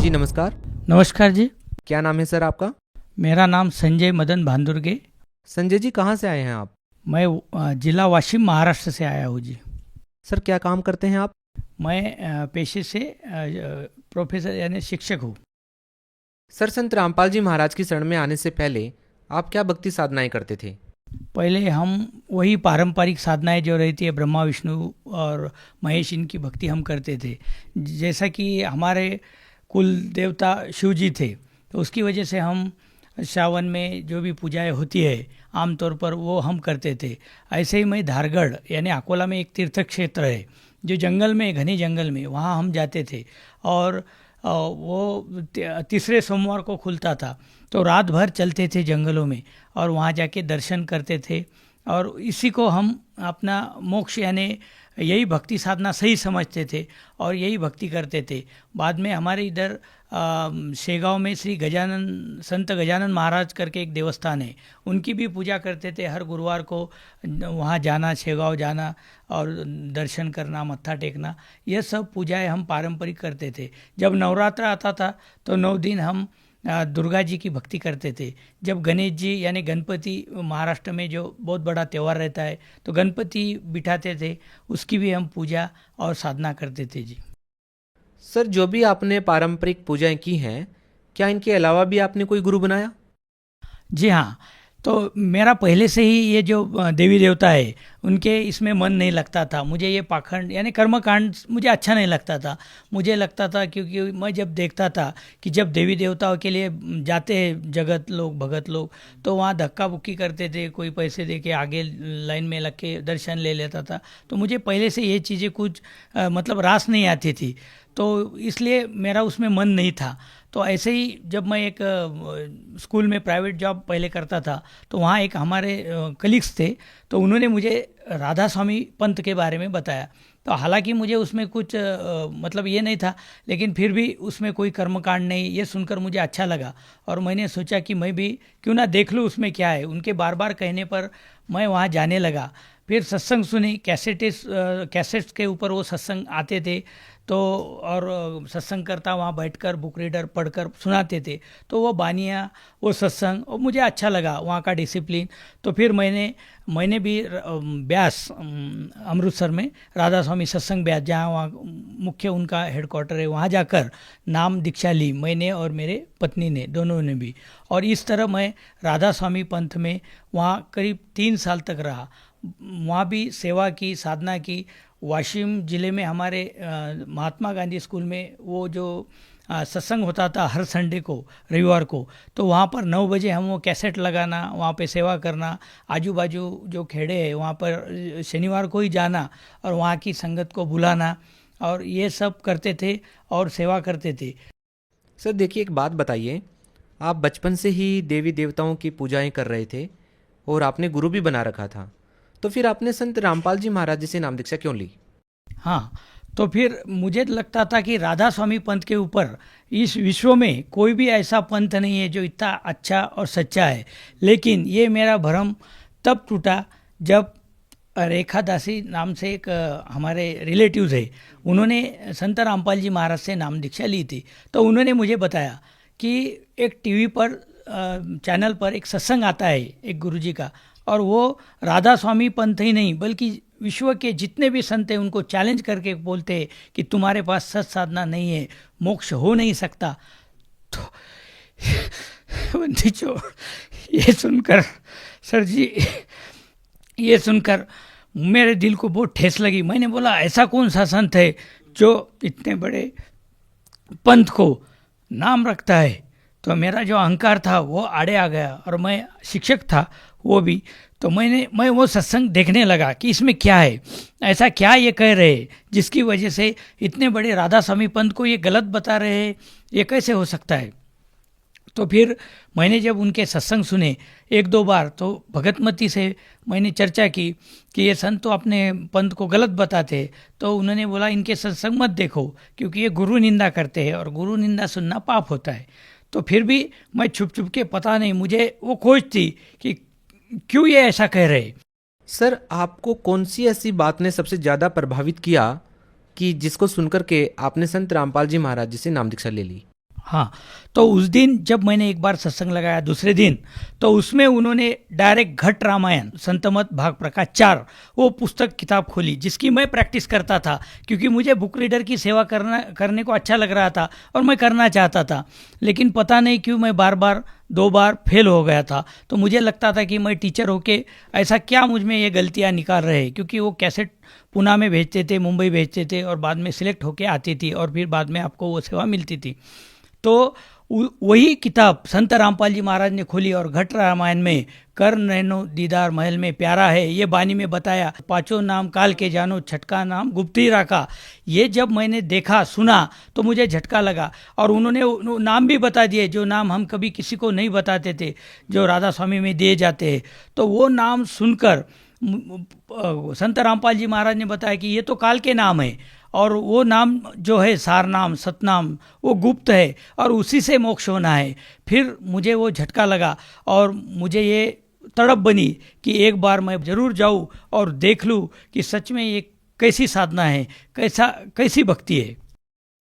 जी नमस्कार। नमस्कार जी। क्या नाम है सर आपका? मेरा नाम संजय मदन भांदुर्गे। संजय जी कहाँ से आए हैं आप? मैं जिला वाशिम महाराष्ट्र से आया हूँ जी। सर क्या काम करते हैं आप? मैं पेशे से प्रोफेसर यानी शिक्षक हूँ। सर संत रामपाल जी महाराज की शरण में आने से पहले आप क्या भक्ति साधनाएं करते थे? पहले हम वही पारंपरिक साधनाएं जो रहती है ब्रह्मा विष्णु और महेश, इनकी भक्ति हम करते थे। जैसा कि हमारे कुल देवता शिव जी थे, तो उसकी वजह से हम सावन में जो भी पूजाएं होती है आमतौर पर वो हम करते थे। ऐसे ही मैं धारगढ़ यानी अकोला में एक तीर्थ क्षेत्र है जो जंगल में, घने जंगल में, वहाँ हम जाते थे। और वो तीसरे सोमवार को खुलता था, तो रात भर चलते थे जंगलों में और वहाँ जाके दर्शन करते थे। और इसी को हम अपना मोक्ष यानी यही भक्ति साधना सही समझते थे और यही भक्ति करते थे। बाद में हमारे इधर शेगांव में श्री गजानन संत गजानन महाराज करके एक देवस्थान है, उनकी भी पूजा करते थे। हर गुरुवार को वहाँ जाना, शेगांव जाना और दर्शन करना, मत्था टेकना, यह सब पूजाएं हम पारंपरिक करते थे। जब नवरात्र आता था तो 9 दिन हम दुर्गा जी की भक्ति करते थे। जब गणेश जी यानी गणपति महाराष्ट्र में जो बहुत बड़ा त्यौहार रहता है, तो गणपति बिठाते थे, उसकी भी हम पूजा और साधना करते थे जी। सर जो भी आपने पारंपरिक पूजाएं की हैं, क्या इनके अलावा भी आपने कोई गुरु बनाया? जी हाँ। तो मेरा पहले से ही ये जो देवी देवता है उनके इसमें मन नहीं लगता था। मुझे ये पाखंड यानी कर्मकांड मुझे अच्छा नहीं लगता था। मुझे लगता था, क्योंकि मैं जब देखता था कि जब देवी देवताओं के लिए जाते हैं जगत लोग, भगत लोग, तो वहाँ धक्का बुक्की करते थे, कोई पैसे दे के आगे लाइन में लग के दर्शन ले लेता था। तो मुझे पहले से ये चीज़ें कुछ मतलब रास नहीं आती थी, तो इसलिए मेरा उसमें मन नहीं था। तो ऐसे ही जब मैं एक स्कूल में प्राइवेट जॉब पहले करता था, तो वहाँ एक हमारे कलीग्स थे, तो उन्होंने मुझे राधा स्वामी पंथ के बारे में बताया। तो हालांकि मुझे उसमें कुछ मतलब ये नहीं था, लेकिन फिर भी उसमें कोई कर्मकांड नहीं, ये सुनकर मुझे अच्छा लगा और मैंने सोचा कि मैं भी क्यों ना देख लूँ उसमें क्या है। उनके बार बार कहने पर मैं वहाँ जाने लगा। फिर सत्संग सुनी, कैसेट्स के ऊपर वो सत्संग आते थे, तो और सत्संग करता वहाँ बैठकर बुक रीडर पढ़कर सुनाते थे, तो वो बानियाँ, वो सत्संग, और मुझे अच्छा लगा वहाँ का डिसिप्लिन। तो फिर मैंने भी ब्यास अमृतसर में राधा स्वामी सत्संग ब्यास, जहाँ वहाँ मुख्य उनका हेडक्वार्टर है, वहाँ जाकर नाम दीक्षा ली मैंने और मेरे पत्नी ने, दोनों ने भी। और इस तरह मैं राधा स्वामी पंथ में वहाँ करीब 3 साल तक रहा। वहाँ भी सेवा की, साधना की। वाशिम ज़िले में हमारे महात्मा गांधी स्कूल में वो जो सत्संग होता था हर संडे को, रविवार को, तो वहाँ पर 9 बजे हम वो कैसेट लगाना, वहाँ पे सेवा करना, आजू बाजू जो खेड़े हैं वहाँ पर शनिवार को ही जाना और वहाँ की संगत को बुलाना, और ये सब करते थे और सेवा करते थे। सर देखिए एक बात बताइए, आप बचपन से ही देवी देवताओं की पूजाएं कर रहे थे और आपने गुरु भी बना रखा था, तो फिर आपने संत रामपाल जी महाराज जी से नाम दीक्षा क्यों ली? हाँ, तो फिर मुझे लगता था कि राधा स्वामी पंथ के ऊपर इस विश्व में कोई भी ऐसा पंथ नहीं है जो इतना अच्छा और सच्चा है। लेकिन ये मेरा भ्रम तब टूटा जब रेखा दासी नाम से एक हमारे रिलेटिव्स है, उन्होंने संत रामपाल जी महाराज से नाम दीक्षा ली थी। तो उन्होंने मुझे बताया कि एक टीवी पर चैनल पर एक सत्संग आता है एक गुरुजी का, और वो राधा स्वामी पंथ ही नहीं बल्कि विश्व के जितने भी संत हैं उनको चैलेंज करके बोलते हैं कि तुम्हारे पास सत साधना नहीं है, मोक्ष हो नहीं सकता। तो बंदी चोर, ये सुनकर सर जी, ये सुनकर मेरे दिल को बहुत ठेस लगी। मैंने बोला ऐसा कौन सा संत है जो इतने बड़े पंथ को नाम रखता है? तो मेरा जो अहंकार था वो आड़े आ गया, और मैं शिक्षक था वो भी। तो मैं वो सत्संग देखने लगा कि इसमें क्या है, ऐसा क्या ये कह रहे हैं जिसकी वजह से इतने बड़े राधा स्वामी पंथ को ये गलत बता रहे हैं, ये कैसे हो सकता है। तो फिर मैंने जब उनके सत्संग सुने 1-2 बार, तो भगतमती से मैंने चर्चा की कि ये संत तो अपने पंथ को गलत बताते। तो उन्होंने बोला इनके सत्संग मत देखो, क्योंकि ये गुरु निंदा करते हैं और गुरु निंदा सुनना पाप होता है। तो फिर भी मैं छुप छुप के, पता नहीं मुझे वो खोज थी कि क्यों ये ऐसा कह रहे। सर आपको कौन सी ऐसी बात ने सबसे ज़्यादा प्रभावित किया कि जिसको सुनकर के आपने संत रामपाल जी महाराज जी से नाम दीक्षा ले ली? हाँ, तो उस दिन जब मैंने एक बार सत्संग लगाया दूसरे दिन, तो उसमें उन्होंने डायरेक्ट घट रामायण संतमत भाग प्रकाश 4 वो पुस्तक किताब खोली, जिसकी मैं प्रैक्टिस करता था, क्योंकि मुझे बुक रीडर की सेवा करने को अच्छा लग रहा था और मैं करना चाहता था। लेकिन पता नहीं क्यों मैं बार बार 2 बार फेल हो गया था। तो मुझे लगता था कि मैं टीचर होके ऐसा क्या मुझ में ये गलतियाँ निकाल रहे हैं, क्योंकि वो कैसेट पूना में भेजते थे, मुंबई भेजते थे और बाद में सिलेक्ट होके आती थी और फिर बाद में आपको वो सेवा मिलती थी। तो वही किताब संत रामपाल जी महाराज ने खोली और घट रामायण में कर नैनो दीदार महल में प्यारा है, ये बानी में बताया, पांचों नाम काल के जानो, छठका नाम गुप्ती राखा। ये जब मैंने देखा सुना तो मुझे झटका लगा, और उन्होंने नाम भी बता दिए जो नाम हम कभी किसी को नहीं बताते थे, जो राधा स्वामी में दिए जाते हैं। तो वो नाम सुनकर संत रामपाल जी महाराज ने बताया कि ये तो काल के नाम है, और वो नाम जो है सार नाम सतनाम वो गुप्त है और उसी से मोक्ष होना है। फिर मुझे वो झटका लगा और मुझे ये तड़प बनी कि एक बार मैं ज़रूर जाऊँ और देख लूँ कि सच में ये कैसी साधना है, कैसी भक्ति है।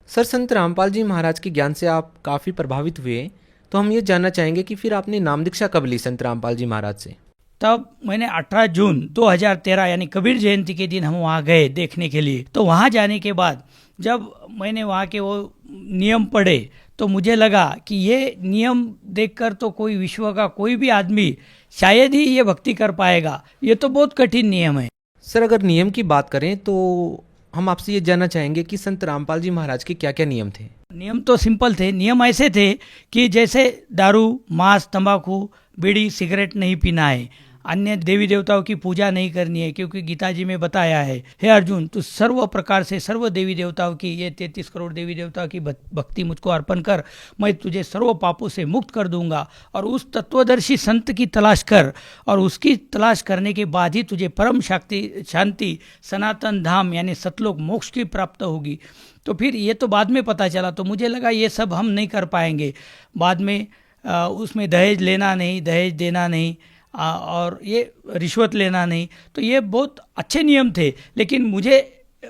सर, संत रामपाल जी महाराज के ज्ञान से आप काफ़ी प्रभावित हुए, तो हम ये जानना चाहेंगे कि फिर आपने नाम दीक्षा कब ली संत रामपाल जी महाराज से? तब मैंने 18 जून 2013 यानी कबीर जयंती के दिन हम वहाँ गए देखने के लिए। तो वहाँ जाने के बाद जब मैंने वहाँ के वो नियम पढ़े तो मुझे लगा कि ये नियम देखकर तो कोई विश्व का कोई भी आदमी शायद ही ये भक्ति कर पाएगा, ये तो बहुत कठिन नियम है। सर, अगर नियम की बात करें तो हम आपसे ये जानना चाहेंगे कि संत रामपाल जी महाराज के क्या क्या नियम थे? नियम तो सिंपल थे। नियम ऐसे थे कि जैसे दारू, मांस, तंबाकू, बीड़ी, सिगरेट नहीं पीना है, अन्य देवी देवताओं की पूजा नहीं करनी है, क्योंकि गीता जी में बताया है, हे अर्जुन तू सर्व प्रकार से सर्व देवी देवताओं की, ये 33 करोड़ देवी देवताओं की भक्ति मुझको अर्पण कर, मैं तुझे सर्व पापों से मुक्त कर दूंगा। और उस तत्वदर्शी संत की तलाश कर, और उसकी तलाश करने के बाद ही तुझे परम शांति सनातन धाम यानी सतलोक मोक्ष की प्राप्त होगी। तो फिर ये तो बाद में पता चला, तो मुझे लगा ये सब हम नहीं कर पाएंगे। बाद में उसमें दहेज लेना नहीं, दहेज देना नहीं, और ये रिश्वत लेना नहीं, तो ये बहुत अच्छे नियम थे, लेकिन मुझे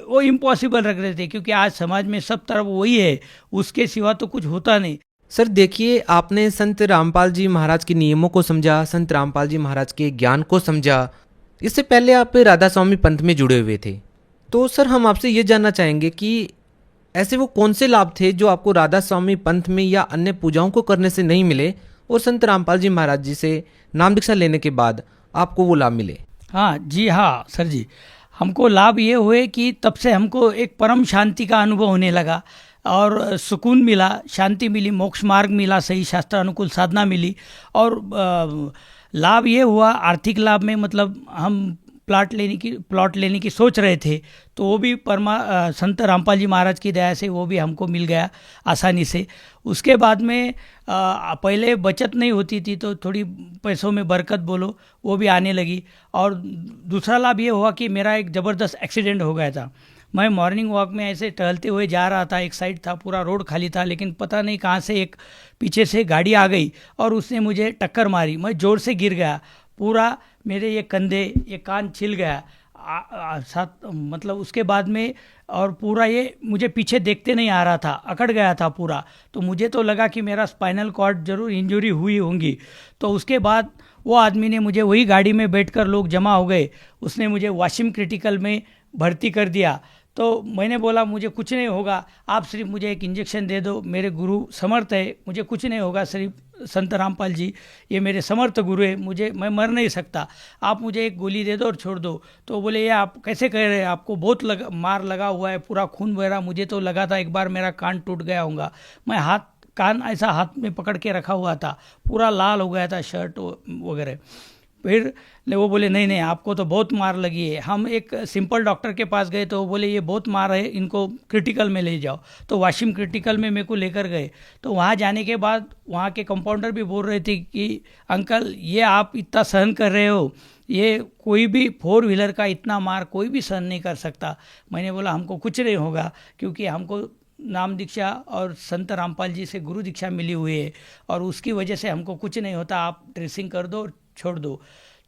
वो इम्पॉसिबल लग रहे थे, क्योंकि आज समाज में सब तरफ वही है, उसके सिवा तो कुछ होता नहीं। सर देखिए, आपने संत रामपाल जी महाराज के नियमों को समझा, संत रामपाल जी महाराज के ज्ञान को समझा। इससे पहले आप राधा स्वामी पंथ में जुड़े हुए थे, तो सर हम आपसे ये जानना चाहेंगे कि ऐसे वो कौन से लाभ थे जो आपको राधा स्वामी पंथ में या अन्य पूजाओं को करने से नहीं मिले और संत रामपाल जी महाराज जी से नाम दीक्षा लेने के बाद आपको वो लाभ मिले? हाँ जी, हाँ सर जी, हमको लाभ ये हुए कि तब से हमको एक परम शांति का अनुभव होने लगा और सुकून मिला, शांति मिली, मोक्ष मार्ग मिला, सही शास्त्र अनुकूल साधना मिली। और लाभ ये हुआ, आर्थिक लाभ में मतलब हम प्लॉट लेने की सोच रहे थे, तो वो भी संत रामपाल जी महाराज की दया से वो भी हमको मिल गया आसानी से। उसके बाद में पहले बचत नहीं होती थी, तो थोड़ी पैसों में बरकत बोलो वो भी आने लगी। और दूसरा लाभ ये हुआ कि मेरा एक ज़बरदस्त एक्सीडेंट हो गया था। मैं मॉर्निंग वॉक में ऐसे टहलते हुए जा रहा था, एक साइड था, पूरा रोड खाली था, लेकिन पता नहीं कहाँ से एक पीछे से गाड़ी आ गई और उसने मुझे टक्कर मारी। मैं ज़ोर से गिर गया, पूरा मेरे ये कंधे, ये कान छिल गया साथ, मतलब उसके बाद में, और पूरा ये मुझे पीछे देखते नहीं आ रहा था, अकड़ गया था पूरा। तो मुझे तो लगा कि मेरा स्पाइनल कॉर्ड जरूर इंजरी हुई होंगी। तो उसके बाद वो आदमी ने मुझे, वही गाड़ी में बैठकर लोग जमा हो गए, उसने मुझे वाशिम क्रिटिकल में भर्ती कर दिया। तो मैंने बोला मुझे कुछ नहीं होगा, आप सिर्फ मुझे एक इंजेक्शन दे दो, मेरे गुरु समर्थ है, मुझे कुछ नहीं होगा, सिर्फ संत रामपाल जी ये मेरे समर्थ गुरु है, मैं मर नहीं सकता, आप मुझे एक गोली दे दो और छोड़ दो। तो बोले ये आप कैसे कह रहे हैं, आपको बहुत मार लगा हुआ है, पूरा खून बह रहा। मुझे तो लगा था एक बार मेरा कान टूट गया होगा। मैं कान ऐसा हाथ में पकड़ के रखा हुआ था, पूरा लाल हो गया था शर्ट वगैरह। फिर वो बोले नहीं आपको तो बहुत मार लगी है। हम एक सिंपल डॉक्टर के पास गए तो वो बोले ये बहुत मार है, इनको क्रिटिकल में ले जाओ। तो वाशिम क्रिटिकल में मेरे को लेकर गए। तो वहाँ जाने के बाद वहाँ के कंपाउंडर भी बोल रहे थे कि अंकल ये आप इतना सहन कर रहे हो, ये कोई भी 4 व्हीलर का इतना मार कोई भी सहन नहीं कर सकता। मैंने बोला हमको कुछ नहीं होगा, क्योंकि हमको नाम दीक्षा और संत रामपाल जी से गुरु दीक्षा मिली हुई है और उसकी वजह से हमको कुछ नहीं होता, आप ड्रेसिंग कर दो और छोड़ दो।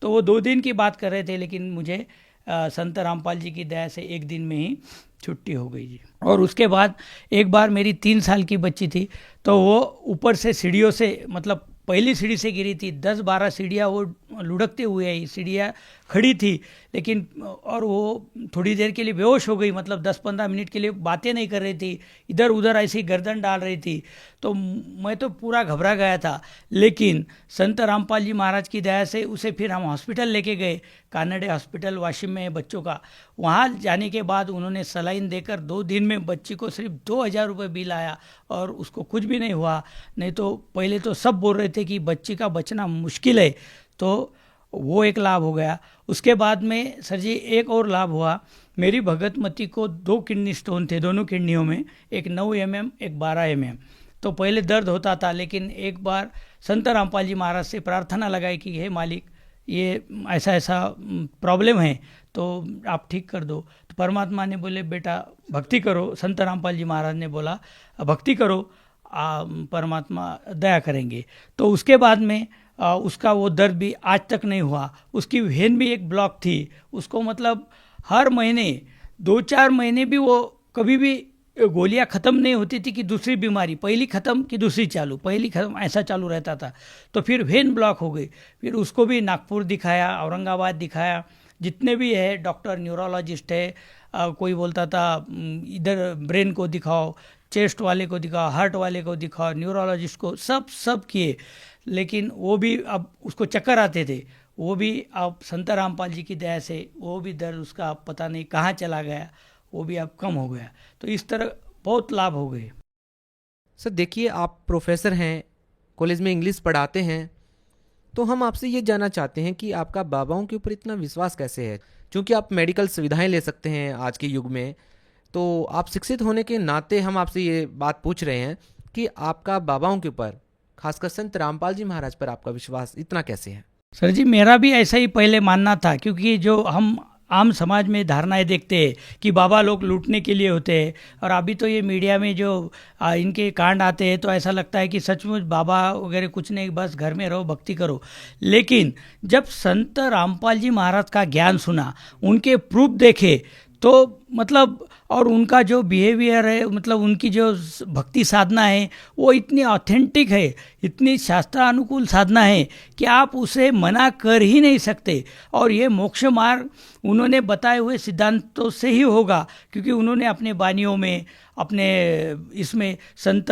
तो वो 2 दिन की बात कर रहे थे, लेकिन मुझे संत रामपाल जी की दया से एक दिन में ही छुट्टी हो गई जी। और उसके बाद एक बार मेरी 3 साल की बच्ची थी, तो वो ऊपर से सीढ़ियों से, मतलब पहली सीढ़ी से गिरी थी। 10-12 सीढ़ियाँ वो लुढ़कते हुए आई, सीढ़ियाँ खड़ी थी लेकिन, और वो थोड़ी देर के लिए बेहोश हो गई, मतलब 10-15 मिनट के लिए बातें नहीं कर रही थी, इधर उधर ऐसी गर्दन डाल रही थी। तो मैं तो पूरा घबरा गया था। लेकिन संत रामपाल जी महाराज की दया से उसे फिर हम हॉस्पिटल लेके गए, कानडे हॉस्पिटल वाशिम में है बच्चों का। वहाँ जाने के बाद उन्होंने सलाइन देकर 2 दिन में बच्ची को सिर्फ 2000 रुपये बिल आया और उसको कुछ भी नहीं हुआ। नहीं तो पहले तो सब बोल रहे थे कि बच्ची का बचना मुश्किल है, तो वो एक लाभ हो गया। उसके बाद में सर जी एक और लाभ हुआ। मेरी भगतमती को 2 किडनी स्टोन थे दोनों किडनियों में, एक 9 mm एक 12 mm। तो पहले दर्द होता था, लेकिन एक बार संत रामपाल जी महाराज से प्रार्थना लगाई कि हे मालिक, ये ऐसा ऐसा प्रॉब्लम है तो आप ठीक कर दो। तो परमात्मा ने बोले बेटा भक्ति करो, संत रामपाल जी महाराज ने बोला भक्ति करो, परमात्मा दया करेंगे। तो उसके बाद में उसका वो दर्द भी आज तक नहीं हुआ। उसकी वेन भी एक ब्लॉक थी, उसको मतलब हर महीने 2-4 महीने भी वो कभी भी गोलियां ख़त्म नहीं होती थी कि दूसरी बीमारी, पहली ख़त्म कि दूसरी चालू, पहली ख़त्म, ऐसा चालू रहता था। तो फिर वेन ब्लॉक हो गई, फिर उसको भी नागपुर दिखाया, औरंगाबाद दिखाया, जितने भी है डॉक्टर, न्यूरोलॉजिस्ट है, कोई बोलता था इधर ब्रेन को दिखाओ, चेस्ट वाले को दिखाओ, हार्ट वाले को दिखाओ, न्यूरोलॉजिस्ट को, सब किए, लेकिन वो भी अब उसको चक्कर आते थे। वो भी अब संत रामपाल जी की दया से वो भी दर्द उसका पता नहीं कहाँ चला गया, वो भी अब कम हो गया। तो इस तरह बहुत लाभ हो गए। सर देखिए, आप प्रोफेसर हैं, कॉलेज में इंग्लिश पढ़ाते हैं, तो हम आपसे ये जानना चाहते हैं कि आपका बाबाओं के ऊपर इतना विश्वास कैसे है? क्योंकि आप मेडिकल सुविधाएं ले सकते हैं आज के युग में, तो आप शिक्षित होने के नाते हम आपसे ये बात पूछ रहे हैं कि आपका बाबाओं के ऊपर, खासकर संत रामपाल जी महाराज पर आपका विश्वास इतना कैसे है? सर जी मेरा भी ऐसा ही पहले मानना था, क्योंकि जो हम आम समाज में धारणाएं देखते हैं कि बाबा लोग लूटने के लिए होते हैं, और अभी तो ये मीडिया में जो इनके कांड आते हैं तो ऐसा लगता है कि सचमुच बाबा वगैरह कुछ नहीं, बस घर में रहो, भक्ति करो। लेकिन जब संत रामपाल जी महाराज का ज्ञान सुना, उनके प्रूफ देखे, तो मतलब और उनका जो बिहेवियर है, मतलब उनकी जो भक्ति साधना है वो इतनी ऑथेंटिक है, इतनी शास्त्रानुकूल साधना है कि आप उसे मना कर ही नहीं सकते। और ये मोक्ष मार्ग उन्होंने बताए हुए सिद्धांतों से ही होगा, क्योंकि उन्होंने अपने बानियों में, अपने इसमें संत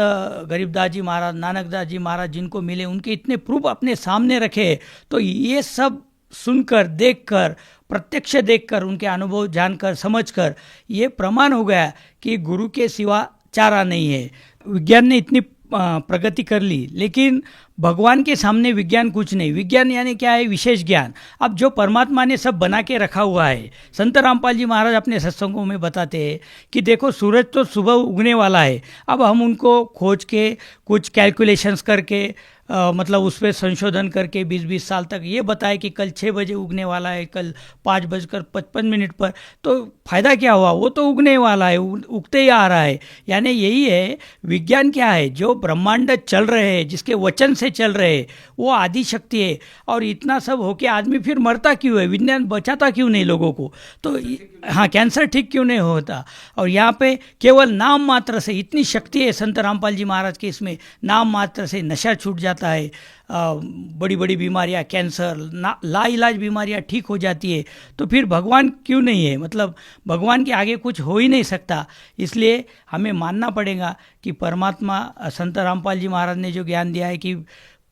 गरीबदास जी महाराज, नानकदास जी महाराज जिनको मिले, उनके इतने प्रूफ अपने सामने रखे। तो ये सब सुनकर, देखकर, प्रत्यक्ष देखकर, उनके अनुभव जानकर, समझकर ये प्रमाण हो गया कि गुरु के सिवा चारा नहीं है। विज्ञान ने इतनी प्रगति कर ली, लेकिन भगवान के सामने विज्ञान कुछ नहीं। विज्ञान यानी क्या है? विशेष ज्ञान। अब जो परमात्मा ने सब बना के रखा हुआ है, संत रामपाल जी महाराज अपने सत्संगों में बताते हैं कि देखो सूरज तो सुबह उगने वाला है, अब हम उनको खोज के कुछ कैलकुलेशंस करके मतलब उस पर संशोधन करके 20-20 साल तक ये बताए कि कल 6 बजे उगने वाला है, कल 5:55 पर, तो फ़ायदा क्या हुआ? वो तो उगने वाला है, उगते ही आ रहा है। यानी यही है विज्ञान। क्या है? जो ब्रह्मांड चल रहे हैं, जिसके वचन से चल रहे हैं, वो आदि शक्ति है। और इतना सब होके आदमी फिर मरता क्यों है? विज्ञान बचाता क्यों नहीं लोगों को? तो हाँ, कैंसर ठीक क्यों नहीं होता? और यहाँ पे केवल नाम मात्र से इतनी शक्ति है संत रामपाल जी महाराज के, इसमें नाम मात्र से नशा छूट जाता है, बड़ी बड़ी बीमारियाँ, कैंसर, लाइलाज बीमारियाँ ठीक हो जाती है। तो फिर भगवान क्यों नहीं है? मतलब भगवान के आगे कुछ हो ही नहीं सकता। इसलिए हमें मानना पड़ेगा कि परमात्मा, संत रामपाल जी महाराज ने जो ज्ञान दिया है कि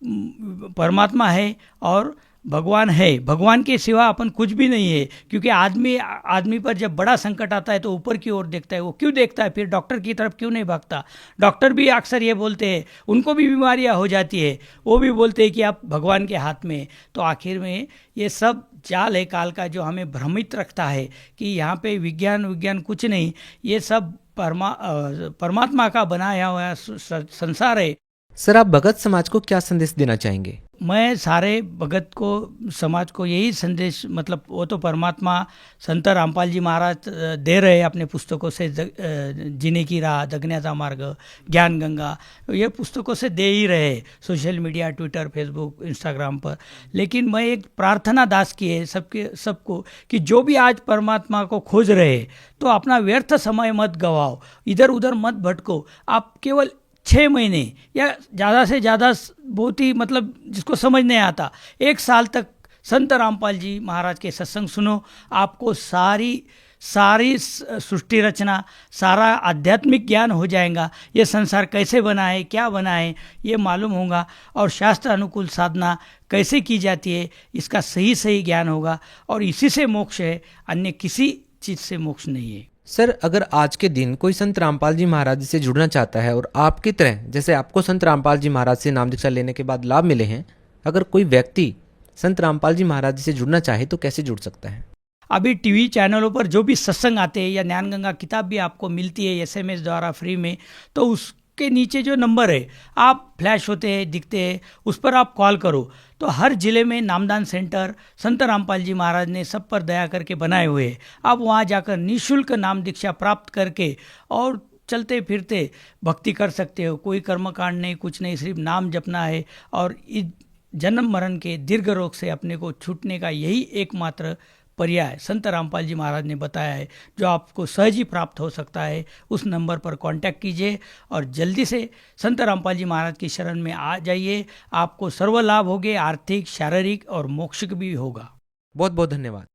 परमात्मा है और भगवान है, भगवान के सिवा अपन कुछ भी नहीं है। क्योंकि आदमी पर जब बड़ा संकट आता है तो ऊपर की ओर देखता है। वो क्यों देखता है? फिर डॉक्टर की तरफ क्यों नहीं भागता? डॉक्टर भी अक्सर ये बोलते हैं, उनको भी बीमारियां हो जाती है, वो भी बोलते हैं कि आप भगवान के हाथ में। तो आखिर में ये सब जाल है काल का, जो हमें भ्रमित रखता है कि यहाँ पे विज्ञान कुछ नहीं, ये सब परमात्मा का बनाया हुआ संसार है। सर, आप भगत समाज को क्या संदेश देना चाहेंगे? मैं सारे भगत को, समाज को यही संदेश, मतलब वो तो परमात्मा संत रामपाल जी महाराज दे रहे हैं अपने पुस्तकों से, जीने की राह, जगण्याचा मार्ग, ज्ञान गंगा, ये पुस्तकों से दे ही रहे हैं, social media, Twitter, Facebook, Instagram पर। लेकिन मैं एक प्रार्थना दास की है सबको कि जो भी आज परमात्मा को खोज रहे हैं तो अपना व्यर्थ समय मत गवाओ, इधर उधर मत भटको। आप केवल 6 महीने या ज़्यादा से ज़्यादा, बहुत ही मतलब जिसको समझ नहीं आता, 1 साल तक संत रामपाल जी महाराज के सत्संग सुनो। आपको सारी सृष्टि रचना, सारा आध्यात्मिक ज्ञान हो जाएगा। ये संसार कैसे बना है, क्या बना है, ये मालूम होगा। और शास्त्र अनुकूल साधना कैसे की जाती है, इसका सही ज्ञान होगा। और इसी से मोक्ष है, अन्य किसी चीज़ से मोक्ष नहीं है। सर, अगर आज के दिन कोई संत रामपाल जी महाराज से जुड़ना चाहता है और आपकी तरह, जैसे आपको संत रामपाल जी महाराज से नाम दीक्षा लेने के बाद लाभ मिले हैं, अगर कोई व्यक्ति संत रामपाल जी महाराज से जुड़ना चाहे तो कैसे जुड़ सकता है? अभी टीवी चैनलों पर जो भी सत्संग आते हैं या ज्ञान गंगा किताब भी आपको मिलती है SMS द्वारा फ्री में, तो उसके नीचे जो नंबर है, आप फ्लैश होते हैं, दिखते हैं, उस पर आप कॉल करो। तो हर जिले में नामदान सेंटर संत रामपाल जी महाराज ने सब पर दया करके बनाए हुए हैं। आप वहाँ जाकर निःशुल्क नाम दीक्षा प्राप्त करके और चलते फिरते भक्ति कर सकते हो। कोई कर्मकांड नहीं, कुछ नहीं, सिर्फ नाम जपना है। और इस जन्म मरण के दीर्घ रोग से अपने को छूटने का यही एकमात्र पर्याय संत रामपाल जी महाराज ने बताया है, जो आपको सहज ही प्राप्त हो सकता है। उस नंबर पर कांटेक्ट कीजिए और जल्दी से संत रामपाल जी महाराज की शरण में आ जाइए। आपको सर्व लाभ होंगे, आर्थिक, शारीरिक और मोक्षिक भी होगा। बहुत बहुत धन्यवाद।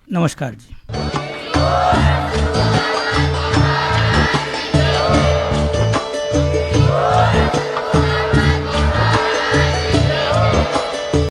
नमस्कार जी।